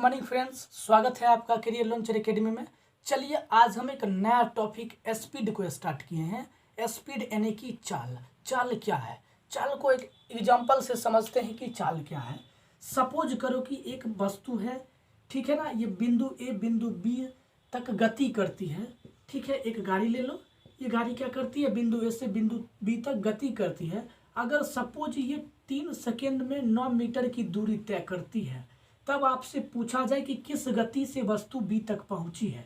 Morning friends, स्वागत है आपका करियर लॉन्चर एकेडमी में। चलिए आज हम एक नया टॉपिक स्पीड को स्टार्ट किए हैं। स्पीड यानी कि चाल। चाल क्या है? चाल को एक एग्जांपल से समझते हैं कि चाल क्या है। सपोज करो कि एक वस्तु है, ठीक है ना, ये बिंदु ए बिंदु बी तक गति करती है। ठीक है, एक गाड़ी ले लो, ये गाड़ी क्या करती है, बिंदु ए से बिंदु बी तक गति करती है। अगर सपोज ये 3 सेकेंड में 9 मीटर की दूरी तय करती है, तब आपसे पूछा जाए कि किस गति से वस्तु बी तक पहुंची है,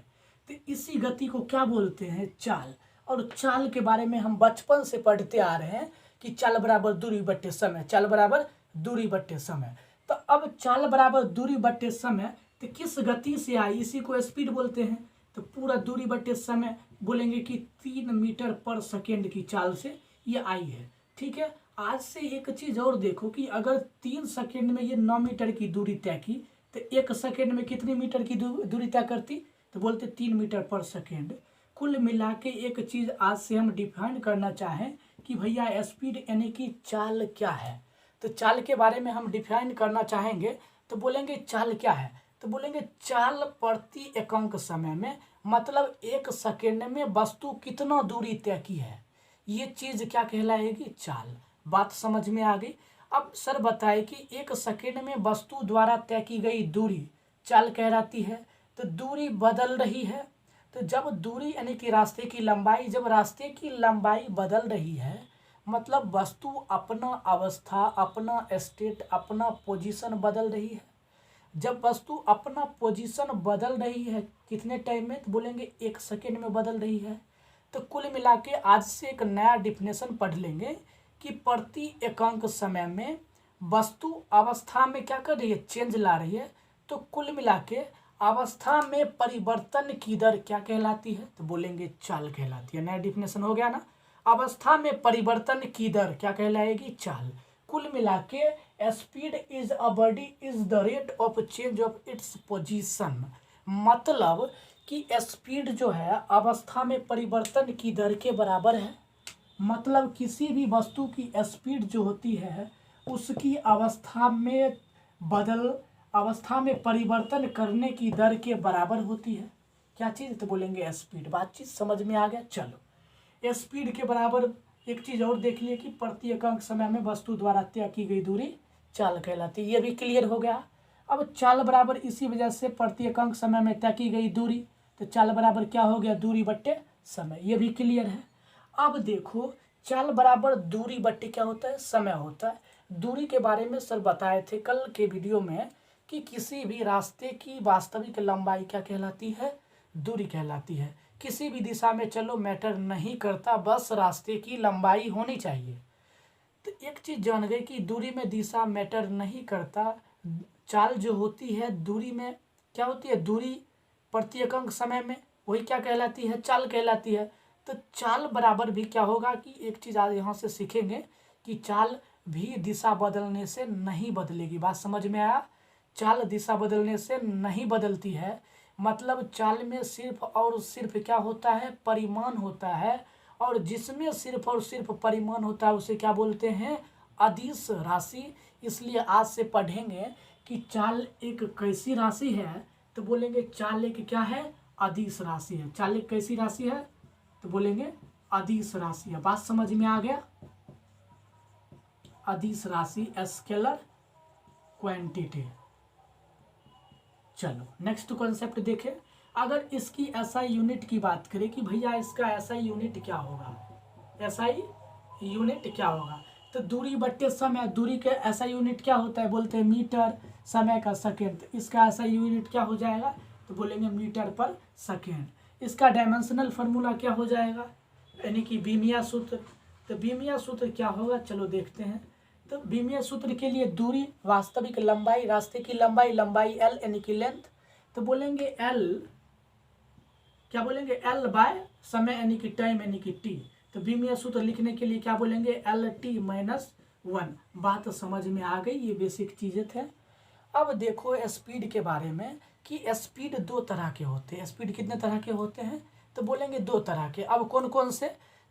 तो इसी गति को क्या बोलते हैं? चाल। और चाल के बारे में हम बचपन से पढ़ते आ रहे हैं कि चाल बराबर दूरी बट्टे समय, चाल बराबर दूरी बट्टे समय। तो अब चाल बराबर दूरी बट्टे समय तो किस गति से आई, इसी को स्पीड बोलते हैं। तो पूरा दूरी बट्टे समय बोलेंगे कि 3 मीटर पर सेकेंड की चाल से ये आई है। ठीक है, आज से एक चीज और देखो कि अगर 3 सेकेंड में ये 9 मीटर की दूरी तय की तो 1 सेकेंड में कितनी मीटर की दूरी तय करती? तो बोलते 3 मीटर पर सेकेंड। कुल मिला के एक चीज आज से हम डिफाइन करना चाहें कि भैया स्पीड यानी कि चाल क्या है। तो चाल के बारे में हम डिफाइन करना चाहेंगे तो बोलेंगे चाल क्या है, तो बोलेंगे चाल प्रति एकांक समय में, मतलब 1 सेकेंड में वस्तु कितना दूरी तय की है, ये चीज क्या कहलाएगी? चाल। बात समझ में आ गई। अब सर बताए कि 1 सेकेंड में वस्तु द्वारा तय की गई दूरी चाल कहलाती है। तो दूरी बदल रही है, तो जब दूरी यानी कि रास्ते की लंबाई, जब रास्ते की लंबाई बदल रही है मतलब वस्तु अपना अवस्था, अपना स्टेट, अपना पोजीशन बदल रही है। जब वस्तु अपना पोजीशन बदल रही है कितने टाइम में, तो बोलेंगे 1 सेकेंड में बदल रही है। तो कुल मिला के आज से एक नया डिफिनेशन पढ़ लेंगे कि प्रति एकांक समय में वस्तु अवस्था में क्या कर रही है, चेंज ला रही है। तो कुल मिला के अवस्था में परिवर्तन की दर क्या कहलाती है, तो बोलेंगे चाल कहलाती है। नया डिफिनेशन हो गया ना। अवस्था में परिवर्तन की दर क्या कहलाएगी? चाल। कुल मिला के speed is a body is the rate of change of its position, मतलब कि स्पीड जो है अवस्था में परिवर्तन की दर के बराबर है। मतलब किसी भी वस्तु की स्पीड जो होती है उसकी अवस्था में परिवर्तन करने की दर के बराबर होती है। क्या चीज़? तो बोलेंगे स्पीड। बातचीत समझ में आ गया। चलो, स्पीड के बराबर एक चीज़ और देख लिए कि प्रति एकांक समय में वस्तु द्वारा तय की गई दूरी चाल कहलाती है। ये भी क्लियर हो गया। अब चाल बराबर इसी वजह से प्रति एकांक समय में तय की गई दूरी, तो चाल बराबर क्या हो गया? दूरी बट्टे समय। ये भी क्लियर है। अब देखो, चाल बराबर दूरी बट्टे क्या होता है? समय होता है। दूरी के बारे में सर बताए थे कल के वीडियो में कि किसी भी रास्ते की वास्तविक लंबाई क्या कहलाती है? दूरी कहलाती है। किसी भी दिशा में चलो मैटर नहीं करता, बस रास्ते की लंबाई होनी चाहिए। तो एक चीज जान गए कि दूरी में दिशा मैटर नहीं करता। चाल जो होती है दूरी में क्या होती है? दूरी प्रति एकांक समय में, वही क्या कहलाती है? चाल कहलाती है। तो चाल बराबर भी क्या होगा कि एक चीज आज यहाँ से सीखेंगे कि चाल भी दिशा बदलने से नहीं बदलेगी। बात समझ में आया? चाल दिशा बदलने से नहीं बदलती है। मतलब चाल में सिर्फ और सिर्फ क्या होता है? परिमाण होता है। और जिसमें सिर्फ और सिर्फ परिमाण होता है उसे क्या बोलते हैं? अदिश राशि। इसलिए आज से पढ़ेंगे कि चाल एक कैसी राशि है, तो बोलेंगे चाल एक क्या है? अदिश राशि है। चाल एक कैसी राशि है, तो बोलेंगे अदिश राशि है। बात समझ में आ गया? अदिश राशि, स्केलर क्वांटिटी। चलो नेक्स्ट कॉन्सेप्ट देखें। अगर इसकी एसआई यूनिट की बात करें कि भैया इसका एसआई यूनिट क्या होगा, एसआई यूनिट क्या होगा, तो दूरी बट्टे समय। दूरी के एसआई यूनिट क्या होता है? बोलते हैं मीटर, समय का सेकेंड। तो इसका एसआई यूनिट क्या हो जाएगा? तो बोलेंगे मीटर पर सेकेंड। इसका डायमेंशनल फार्मूला क्या हो जाएगा? यानी कि बीमिया सूत्र। तो बीमिया सूत्र क्या होगा, चलो देखते हैं। तो बीमिया सूत्र के लिए दूरी, वास्तविक लंबाई, रास्ते की लंबाई, लंबाई एल यानी कि लेंथ। तो बोलेंगे एल, क्या बोलेंगे? एल बाय समय यानी कि टाइम यानी कि टी। तो बीमिया सूत्र लिखने के लिए क्या बोलेंगे? L T minus 1। बात समझ में आ गई? ये बेसिक चीजें थे। अब देखो स्पीड के बारे में कि स्पीड 2 तरह के होते हैं। स्पीड कितने तरह के होते हैं, तो बोलेंगे 2 तरह के। अब कौन कौन से?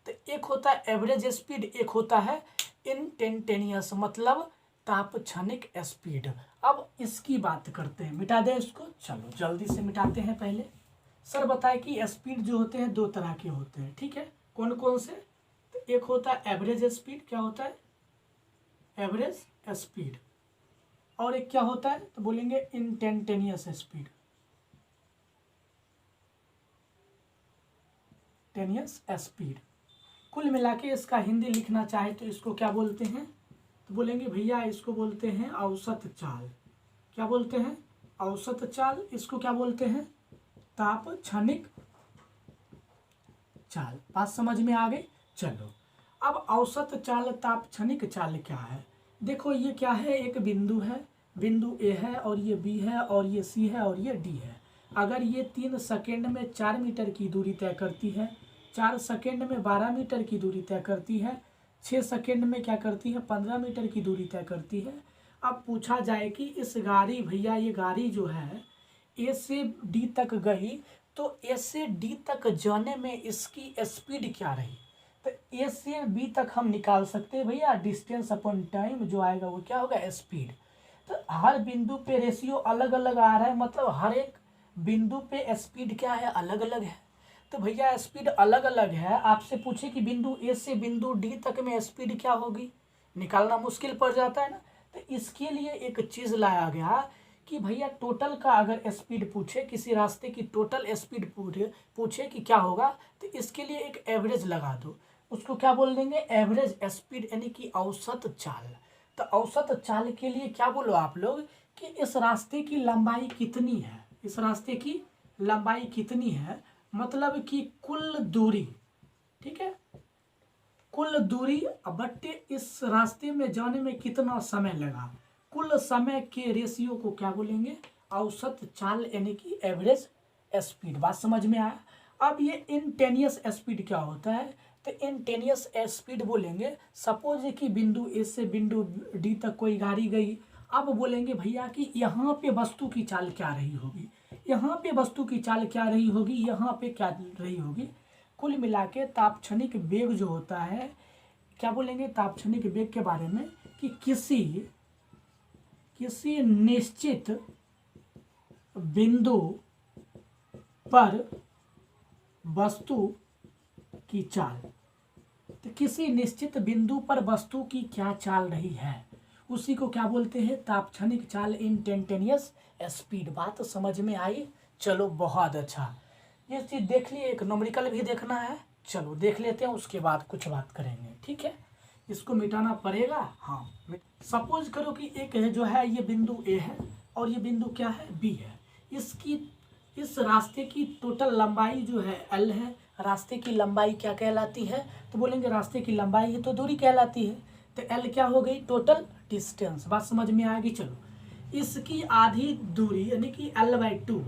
तो एक होता है एवरेज स्पीड, एक होता है इंस्टेंटेनियस, मतलब ताप क्षणिक स्पीड। अब इसकी बात करते हैं, मिटा दें इसको, चलो जल्दी से मिटाते हैं। पहले सर बताए कि स्पीड जो होते हैं दो तरह के होते हैं, ठीक है, कौन कौन से? तो एक होता है एवरेज स्पीड, क्या होता है? Average speed. और एक क्या होता है? तो बोलेंगे इंस्टेंटेनियस स्पीड, टेनियस स्पीड। कुल मिला के इसका हिंदी लिखना चाहे तो इसको क्या बोलते हैं? तो बोलेंगे भैया इसको बोलते हैं औसत चाल। क्या बोलते हैं? औसत चाल। इसको क्या बोलते हैं? ताप क्षणिक चाल। बात समझ में आ गई? चलो अब औसत चाल ताप क्षणिक चाल क्या है? देखो ये क्या है, एक बिंदु है, बिंदु ए है और ये बी है और ये सी है और ये डी है। अगर ये 3 सेकेंड में 4 मीटर की दूरी तय करती है, 4 सेकेंड में 12 मीटर की दूरी तय करती है, 6 सेकेंड में क्या करती है? 15 मीटर की दूरी तय करती है। अब पूछा जाए कि इस गाड़ी, भैया ये गाड़ी जो है ए से डी तक गई, तो ए से डी तक जाने में इसकी स्पीड क्या रही? तो ए से बी तक हम निकाल सकते हैं भैया, डिस्टेंस अपॉन टाइम जो आएगा वो क्या होगा? स्पीड। तो हर बिंदु पे रेशियो अलग अलग आ रहा है, मतलब हर एक बिंदु पे स्पीड क्या है? अलग अलग है। तो भैया स्पीड अलग अलग है, आपसे पूछे कि बिंदु ए से बिंदु डी तक में स्पीड क्या होगी, निकालना मुश्किल पड़ जाता है ना। तो इसके लिए एक चीज़ लाया गया कि भैया टोटल का अगर स्पीड पूछे, किसी रास्ते की टोटल स्पीड पूछे कि क्या होगा, तो इसके लिए एक एवरेज लगा दो। उसको क्या बोल देंगे? एवरेज स्पीड, यानी कि औसत चाल। तो औसत चाल के लिए क्या बोलो आप लोग कि इस रास्ते की लंबाई कितनी है, इस रास्ते की लंबाई कितनी है, मतलब कि कुल दूरी, ठीक है, कुल दूरी बट्टे इस रास्ते में जाने में कितना समय लगा, कुल समय के रेशियो को क्या बोलेंगे? औसत चाल, यानी कि एवरेज स्पीड। बात समझ में आया? अब ये इंस्टेंटेनियस स्पीड क्या होता है? तो इंस्टेंटेनियस स्पीड बोलेंगे, सपोज कि बिंदु ए से बिंदु डी तक कोई गाड़ी गई। अब बोलेंगे भैया कि यहाँ पे वस्तु की चाल क्या रही होगी, यहाँ पे वस्तु की चाल क्या रही होगी, यहाँ पे क्या रही होगी। कुल मिला के तापक्षणिक वेग जो होता है, क्या बोलेंगे तापक्षणिक वेग के बारे में कि किसी निश्चित बिंदु पर वस्तु की चाल, तो किसी निश्चित बिंदु पर वस्तु की क्या चाल रही है, उसी को क्या बोलते हैं? तापक्षणिक चाल, इंस्टेंटेनियस स्पीड। बात समझ में आई? चलो बहुत अच्छा, ये चीज़ देख लिए। एक न्यूमेरिकल भी देखना है, चलो देख लेते हैं, उसके बाद कुछ बात करेंगे, ठीक है। इसको मिटाना पड़ेगा, हाँ। सपोज करो कि एक है जो है ये बिंदु ए है और ये बिंदु क्या है? बी है। इसकी इस रास्ते की टोटल लंबाई जो है एल है। रास्ते की लंबाई क्या कहलाती है? तो बोलेंगे रास्ते की लंबाई है तो दूरी कहलाती है। तो एल क्या हो गई? Total distance. बात समझ में आएगी? चलो इसकी आधी दूरी यानी कि L/2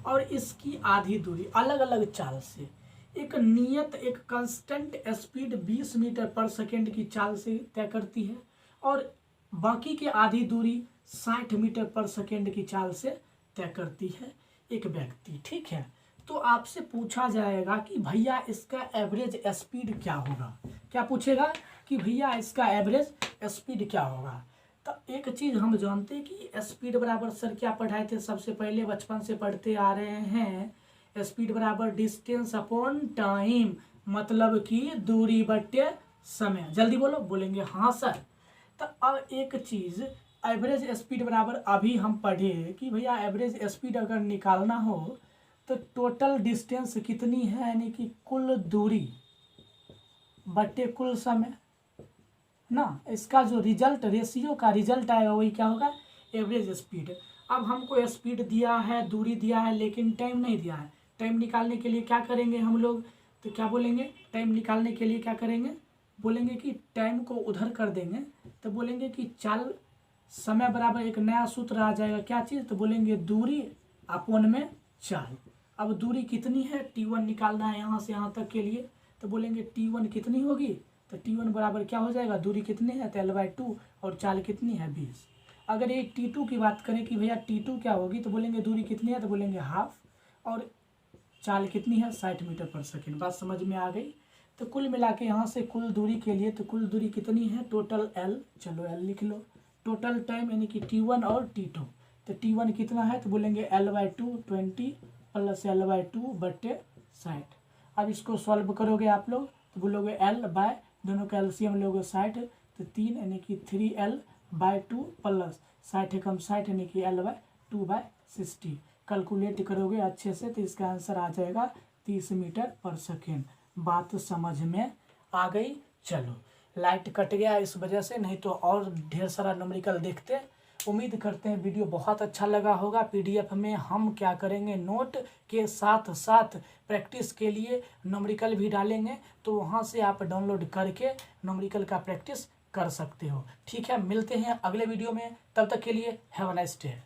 और इसकी आधी दूरी अलग अलग चाल से एक नियत, एक कांस्टेंट स्पीड 20 मीटर पर सेकेंड की चाल से तय करती है और बाकी की आधी दूरी 60 मीटर पर सेकेंड की चाल से तय करती है एक व्यक्ति, ठीक है। तो आपसे पूछा जाएगा कि भैया इसका एवरेज स्पीड क्या होगा। क्या पूछेगा कि भैया इसका एवरेज स्पीड क्या होगा। तो एक चीज़ हम जानते हैं कि स्पीड बराबर, सर क्या पढ़ाए थे सबसे पहले, बचपन से पढ़ते आ रहे हैं, स्पीड बराबर डिस्टेंस अपॉन टाइम, मतलब कि दूरी बट्टे समय। जल्दी बोलो, बोलेंगे हाँ सर। तो अब एक चीज़, एवरेज स्पीड बराबर अभी हम पढ़े कि भैया एवरेज स्पीड अगर निकालना हो तो टोटल डिस्टेंस कितनी है, यानी कि कुल दूरी बट्टे कुल समय ना, इसका जो रिजल्ट, रेशियो का रिजल्ट आएगा वही क्या होगा? Average speed. अब हमको स्पीड दिया है, दूरी दिया है, लेकिन टाइम नहीं दिया है। टाइम निकालने के लिए क्या करेंगे हम लोग? तो क्या बोलेंगे? टाइम निकालने के लिए क्या करेंगे? बोलेंगे कि टाइम को उधर कर देंगे, तो बोलेंगे कि चाल समय बराबर एक नया सूत्र आ जाएगा, क्या चीज़? तो बोलेंगे दूरी अपॉन में चाल। अब दूरी कितनी है? T1 निकालना है यहाँ से यहाँ तक के लिए, तो बोलेंगे T1 कितनी होगी? तो T1 बराबर क्या हो जाएगा? दूरी कितनी है? तो L/2 और चाल कितनी है? 20। अगर ये T2 की बात करें कि भैया T2 क्या होगी, तो बोलेंगे दूरी कितनी है? तो बोलेंगे हाफ, और चाल कितनी है? 60 मीटर पर सेकेंड। बात समझ में आ गई? तो कुल मिला के यहाँ से कुल दूरी के लिए, तो कुल दूरी कितनी है? टोटल L, चलो L लिख लो, टोटल टाइम यानी कि T1 और T2। तो T1 कितना है तो बोलेंगे L/2 20 प्लस L/2 बटे 60। अब इसको सॉल्व करोगे आप लोग तो बोलोगे L बाय दोनों का एलसीएम लोगे 60, तो 3 यानी कि 3L/2 प्लस 60 कम 60 यानी कि L/2/60। कैलकुलेट करोगे अच्छे से तो इसका आंसर आ जाएगा 30 मीटर पर सेकेंड। बात समझ में आ गई। चलो लाइट कट गया इस वजह से, नहीं तो और ढेर सारा न्यूमेरिकल देखते। उम्मीद करते हैं वीडियो बहुत अच्छा लगा होगा। पीडीएफ में हम क्या करेंगे, नोट के साथ साथ प्रैक्टिस के लिए न्यूमेरिकल भी डालेंगे, तो वहाँ से आप डाउनलोड करके न्यूमेरिकल का प्रैक्टिस कर सकते हो। ठीक है, मिलते हैं अगले वीडियो में, तब तक के लिए हैव अ नाइस डे।